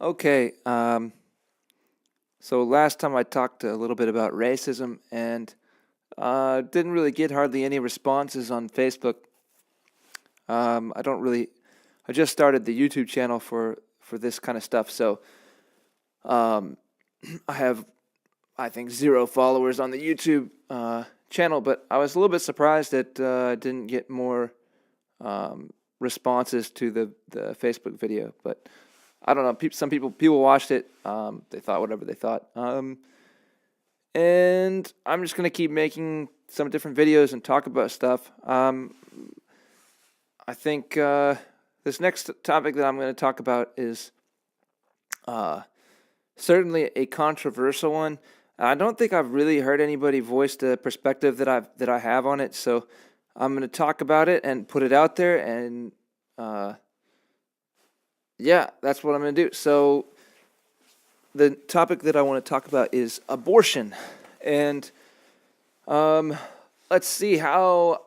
Okay, so last time I talked a little bit about racism and didn't really get hardly any responses on Facebook. I don't really, I just started the YouTube channel for this kind of stuff, so um, I have, I think, 0 followers on the YouTube channel, but I was a little bit surprised that I didn't get more responses to the Facebook video, but I don't know. Some people watched it. They thought whatever they thought. And I'm just gonna keep making some different videos and talk about stuff. I think this next topic that I'm going to talk about is uh, certainly a controversial one. I don't think I've really heard anybody voice the perspective that I have on it. So I'm going to talk about it and put it out there, and uh, yeah, that's what I'm going to do. So the topic that I want to talk about is abortion, and um, let's see how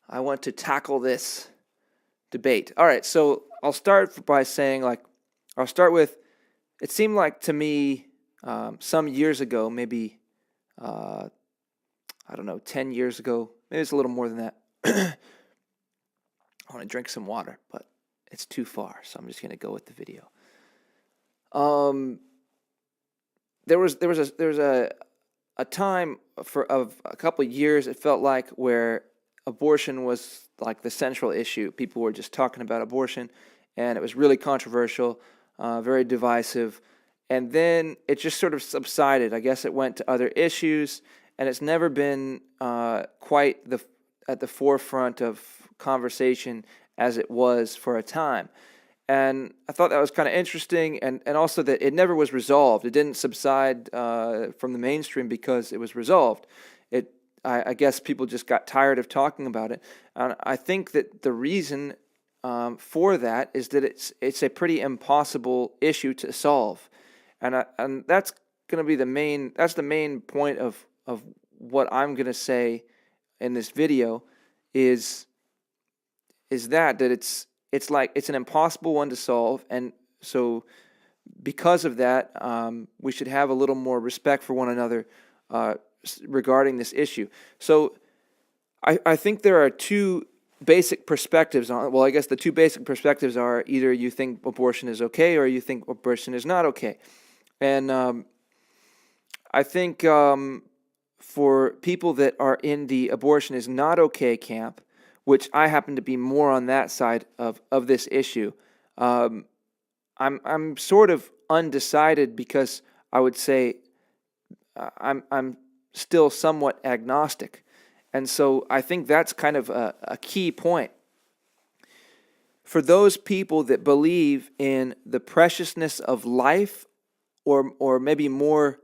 I want to tackle this debate. All right, so I'll start by saying, I'll start with, it seemed like to me some years ago, maybe, I don't know, 10 years ago, maybe it's a little more than that. I want to drink some water, but it's too far, so I'm just going to go with the video. There was a time of a couple of years, it felt like, where abortion was like the central issue. People were just talking about abortion, and it was really controversial, very divisive. And then it just sort of subsided. I guess it went to other issues, and it's never been quite at the forefront of conversation as it was for a time. And I thought that was kind of interesting, and also that it never was resolved. It didn't subside from the mainstream because it was resolved. I guess people just got tired of talking about it. And I think that the reason for that is that it's a pretty impossible issue to solve, and that's going to be the main point of what I'm going to say in this video is that it's an impossible one to solve, and so because of that, we should have a little more respect for one another regarding this issue. So I think there are two basic perspectives on it. Well, I guess the two basic perspectives are either you think abortion is okay or you think abortion is not okay. And I think for people that are in the abortion is not okay camp, which I happen to be more on that side of this issue, I'm sort of undecided because I would say I'm still somewhat agnostic. And so I think that's kind of a key point. For those people that believe in the preciousness of life, or maybe more,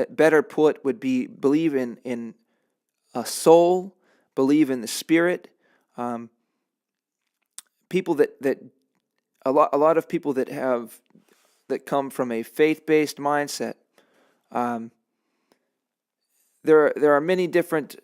better put, would be believe in a soul, believe in the spirit, people that a lot of people that come from a faith-based mindset. There are many different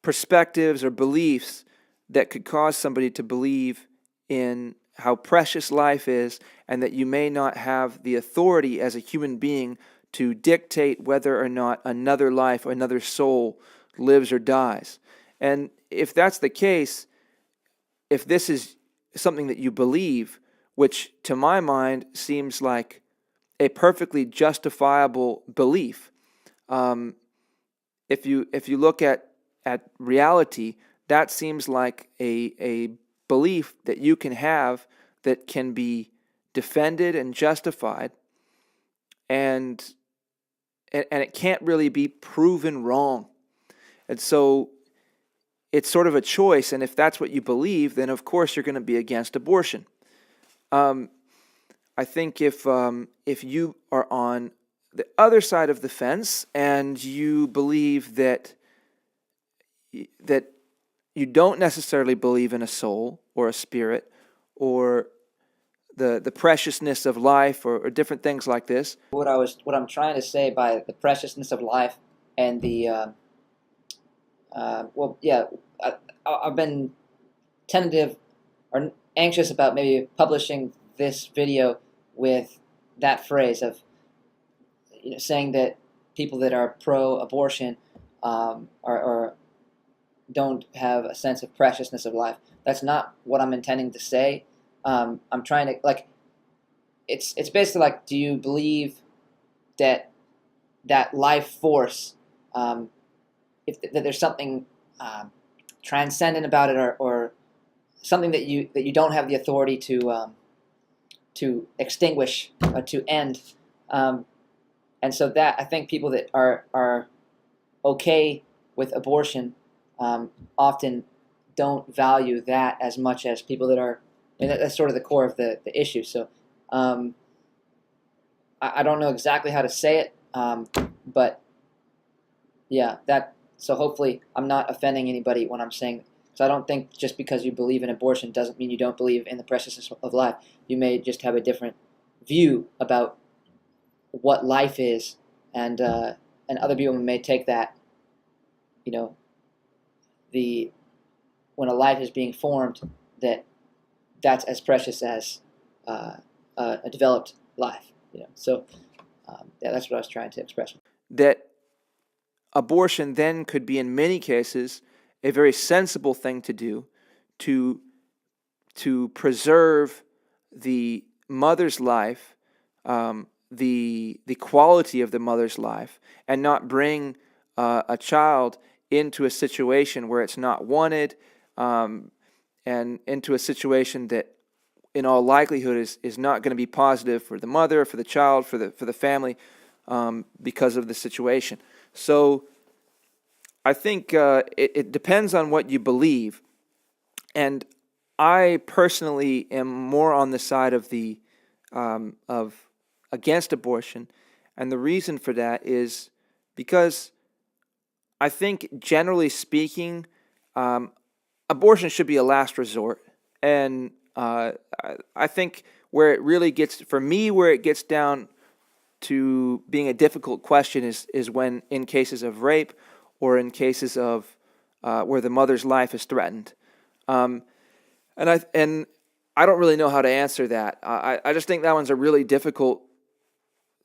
perspectives or beliefs that could cause somebody to believe in how precious life is, and that you may not have the authority as a human being to dictate whether or not another life or another soul lives or dies. And if that's the case, if this is something that you believe, which to my mind seems like a perfectly justifiable belief, if you look at reality, that seems like a belief that you can have that can be defended and justified, and it can't really be proven wrong. And so it's sort of a choice, and if that's what you believe, then of course you're going to be against abortion. I think if you are on the other side of the fence and you believe that you don't necessarily believe in a soul or a spirit or the preciousness of life, or different things like this. What I'm trying to say by the preciousness of life and the well, yeah, I've been tentative or anxious about maybe publishing this video with that phrase of saying that people that are pro-abortion or don't have a sense of preciousness of life. That's not what I'm intending to say. I'm trying to it's basically like, do you believe that life force, if that there's something transcendent about it, or something that you don't have the authority to extinguish or to end, and so that I think people that are okay with abortion often don't value that as much as people that are. I mean, that's sort of the core of the issue. So I don't know exactly how to say it, but yeah, that. So hopefully, I'm not offending anybody when I'm saying. So I don't think just because you believe in abortion doesn't mean you don't believe in the preciousness of life. You may just have a different view about what life is, and other people may take that, the when a life is being formed, that's as precious as a developed life. So yeah, that's what I was trying to express. That abortion then could be, in many cases, a very sensible thing to do to preserve the mother's life, the quality of the mother's life, and not bring a child into a situation where it's not wanted, and into a situation that, in all likelihood, is not going to be positive for the mother, for the child, for the family, because of the situation. So I think it depends on what you believe, and I personally am more on the side of of against abortion, and the reason for that is because I think, generally speaking, abortion should be a last resort, and I think where it gets down to being a difficult question is when in cases of rape or in cases of where the mother's life is threatened, and I don't really know how to answer that. I just think that one's a really difficult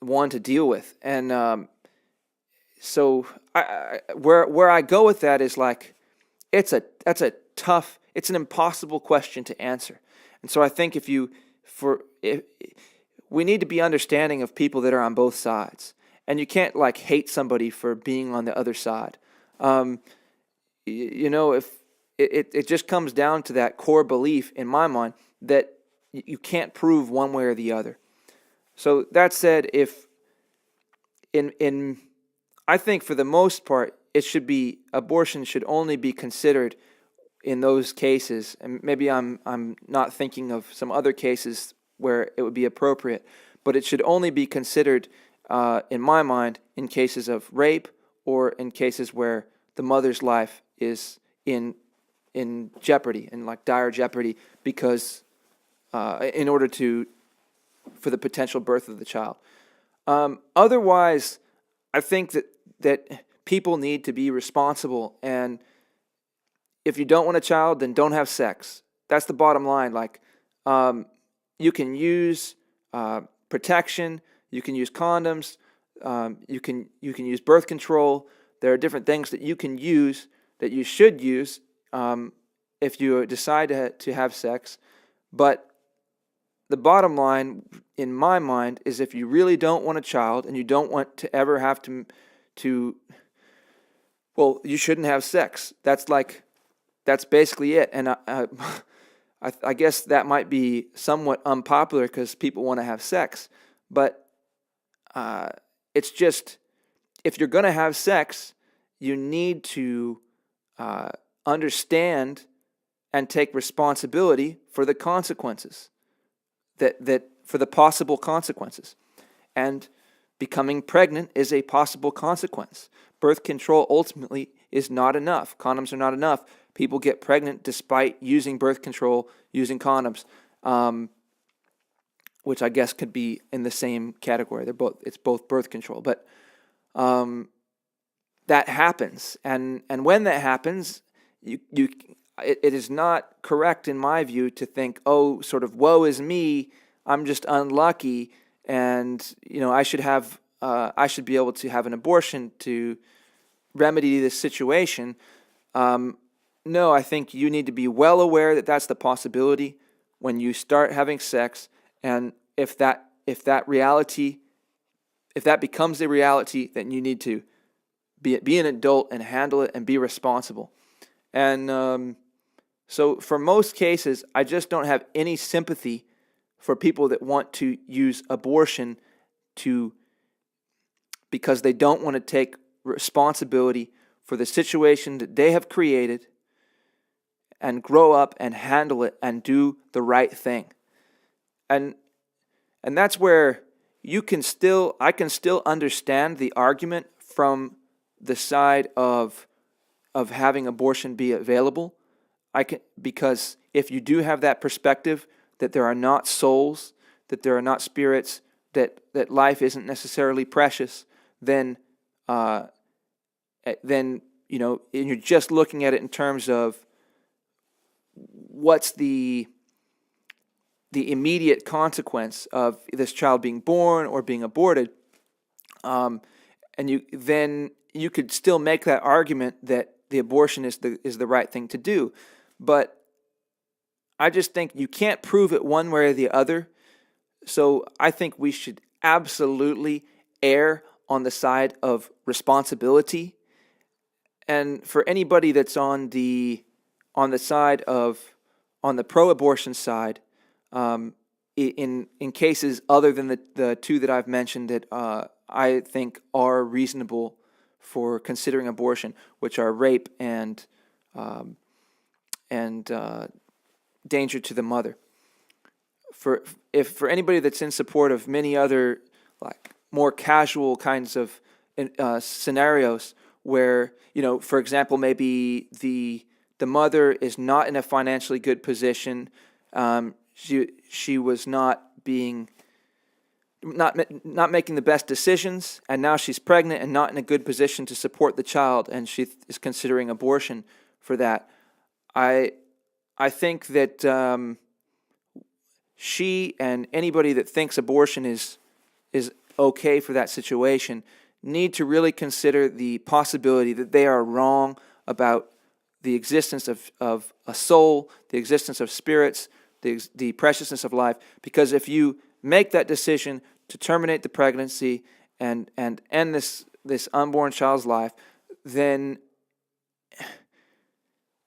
one to deal with, and so where I go with that is like it's an impossible question to answer, and so I think we need to be understanding of people that are on both sides, and you can't hate somebody for being on the other side. If it just comes down to that core belief in my mind that you can't prove one way or the other. So that said, if I think for the most part abortion should only be considered in those cases, and maybe I'm not thinking of some other cases where it would be appropriate, but it should only be considered, in my mind, in cases of rape or in cases where the mother's life is in jeopardy, in dire jeopardy, because in order for the potential birth of the child. Otherwise, I think that people need to be responsible, and if you don't want a child, then don't have sex. That's the bottom line. You can use protection, you can use condoms, you can use birth control. There are different things that you can use, that you should use, if you decide to have sex. But the bottom line, in my mind, is if you really don't want a child and you don't want to ever have to well, you shouldn't have sex. That's basically it. And I guess that might be somewhat unpopular because people want to have sex. But it's just, if you're going to have sex, you need to understand and take responsibility for the consequences, that for the possible consequences. And becoming pregnant is a possible consequence. Birth control ultimately is not enough. Condoms are not enough. People get pregnant despite using birth control, using condoms, which I guess could be in the same category. It's both birth control, but that happens, and when that happens, it is not correct in my view to think, oh, sort of woe is me, I'm just unlucky, and I should be able to have an abortion to remedy this situation. No, I think you need to be well aware that that's the possibility when you start having sex, and if that becomes a reality, then you need to be an adult and handle it and be responsible. And so for most cases, I just don't have any sympathy for people that want to use abortion because they don't want to take responsibility for the situation that they have created and grow up and handle it and do the right thing. And that's where I can still understand the argument from the side of having abortion be available. Because if you do have that perspective that there are not souls, that there are not spirits, that life isn't necessarily precious, then and you're just looking at it in terms of what's the immediate consequence of this child being born or being aborted, and you could still make that argument that the abortion is the right thing to do. But I just think you can't prove it one way or the other. So I think we should absolutely err on the side of responsibility. And for anybody that's on the pro-abortion side, in cases other than the two that I've mentioned that I think are reasonable for considering abortion, which are rape and danger to the mother. For anybody that's in support of many other more casual kinds of scenarios where for example, maybe the mother is not in a financially good position, she was not making the best decisions, and now she's pregnant and not in a good position to support the child, and she is considering abortion for that. I think that she and anybody that thinks abortion is okay for that situation need to really consider the possibility that they are wrong about the existence of a soul, the existence of spirits, the preciousness of life. Because if you make that decision to terminate the pregnancy and end this unborn child's life, then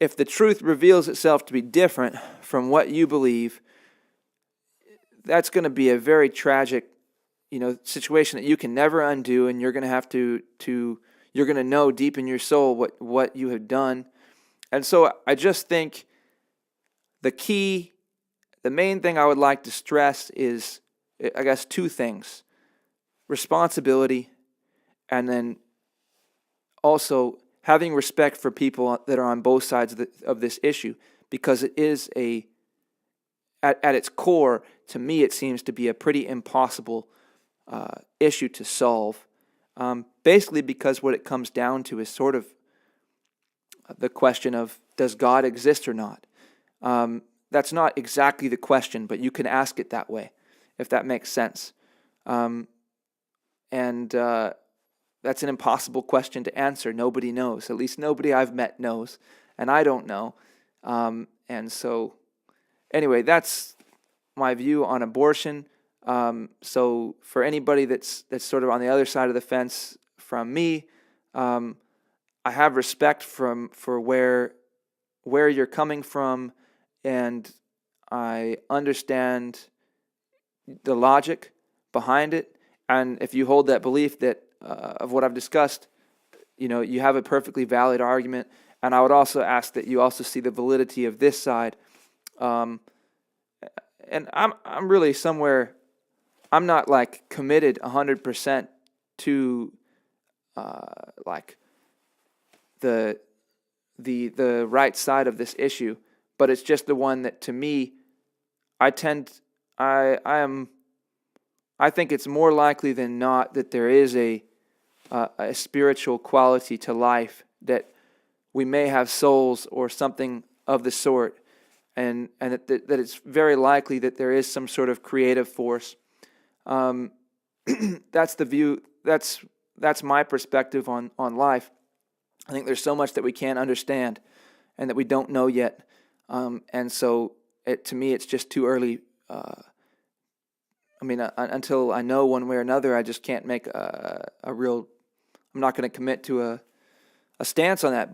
if the truth reveals itself to be different from what you believe, that's going to be a very tragic, situation that you can never undo, and you're going to have to you're going to know deep in your soul what you have done. And so I just think the main thing I would like to stress is, I guess, two things: responsibility, and then also having respect for people that are on both sides of this issue, because it is at its core, to me, it seems to be a pretty impossible issue to solve. Basically, because what it comes down to is sort of the question of, does God exist or not? That's not exactly the question, but you can ask it that way, if that makes sense. And that's an impossible question to answer. Nobody knows. At least nobody I've met knows, and I don't know. And so, anyway, that's my view on abortion. So for anybody that's sort of on the other side of the fence from me, I have respect for where you're coming from, and I understand the logic behind it. And if you hold that belief that of what I've discussed, you have a perfectly valid argument. And I would also ask that you also see the validity of this side. And I'm really somewhere. I'm not committed 100% to the right side of this issue, but it's just the one that, to me, I think it's more likely than not that there is a spiritual quality to life, that we may have souls or something of the sort, and that it's very likely that there is some sort of creative force. That's the view. That's my perspective on life. I think there's so much that we can't understand and that we don't know yet, and so to me, it's just too early. Until I know one way or another, I just can't make a real. I'm not going to commit to a stance on that,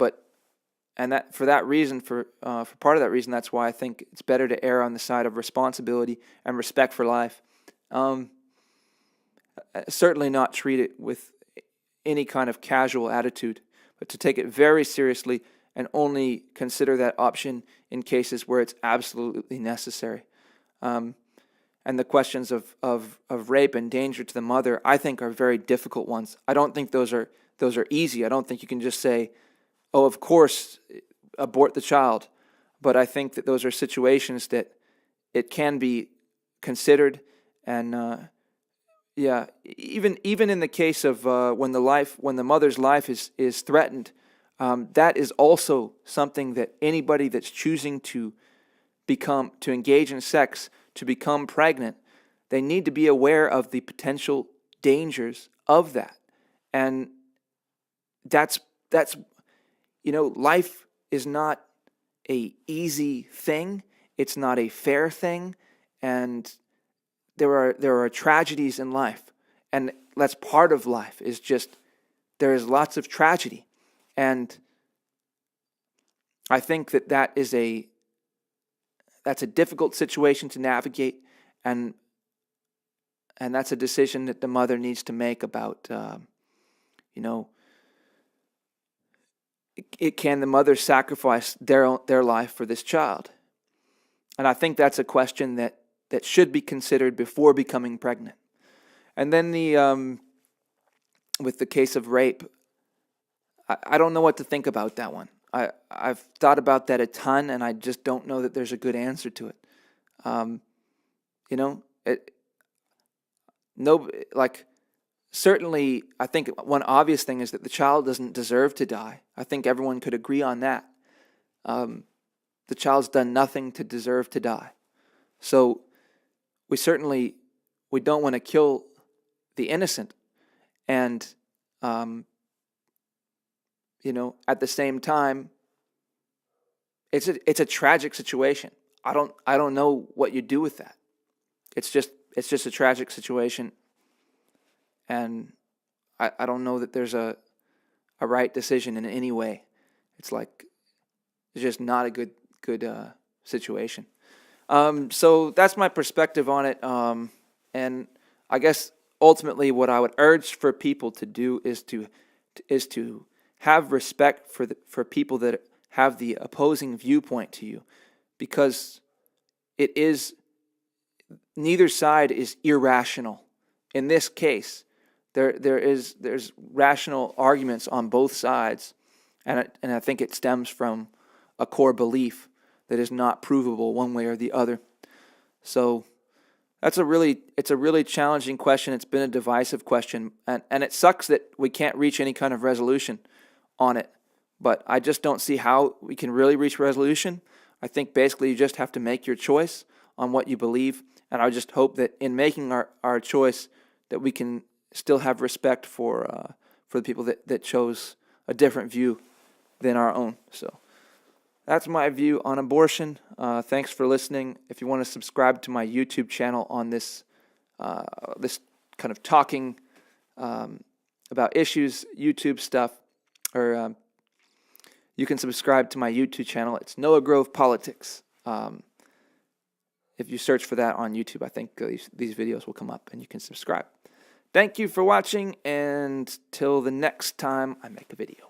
and that for that reason, for part of that reason, that's why I think it's better to err on the side of responsibility and respect for life. Certainly not treat it with any kind of casual attitude, but to take it very seriously and only consider that option in cases where it's absolutely necessary. And the questions of rape and danger to the mother, I think, are very difficult ones. I don't think those are easy. I don't think you can just say, "Oh, of course, abort the child." But I think that those are situations that it can be considered, and even in the case of when the mother's life is threatened, that is also something that anybody that's choosing to engage in sex, to become pregnant, they need to be aware of the potential dangers of that. And that's life is not a easy thing. It's not a fair thing, and there are tragedies in life, and that's part of life. Is just there is lots of tragedy, and I think that is that's a difficult situation to navigate, and that's a decision that the mother needs to make about, can the mother sacrifice their life for this child? And I think that's a question that should be considered before becoming pregnant. And then with the case of rape, I don't know what to think about that one. I've thought about that a ton, and I just don't know that there's a good answer to it. Certainly, I think one obvious thing is that the child doesn't deserve to die. I think everyone could agree on that. The child's done nothing to deserve to die. So we don't want to kill the innocent. And, at the same time, it's a tragic situation. I don't know what you do with that. It's just a tragic situation. And I don't know that there's a right decision in any way. It's just not a good situation. So that's my perspective on it. And I guess ultimately what I would urge for people to do is to have respect for people that have the opposing viewpoint to you, because neither side is irrational. In this case, there's rational arguments on both sides, and I think it stems from a core belief that is not provable one way or the other. So it's a really challenging question. It's been a divisive question, and it sucks that we can't reach any kind of resolution on it. But I just don't see how we can really reach resolution. I think basically you just have to make your choice on what you believe, and I just hope that in making our choice that we can still have respect for the people that chose a different view than our own. So that's my view on abortion. Thanks for listening. If you want to subscribe to my YouTube channel on this kind of talking about issues, YouTube stuff, or you can subscribe to my YouTube channel. It's Noah Grove Politics. If you search for that on YouTube, I think these videos will come up and you can subscribe. Thank you for watching, and till the next time I make a video.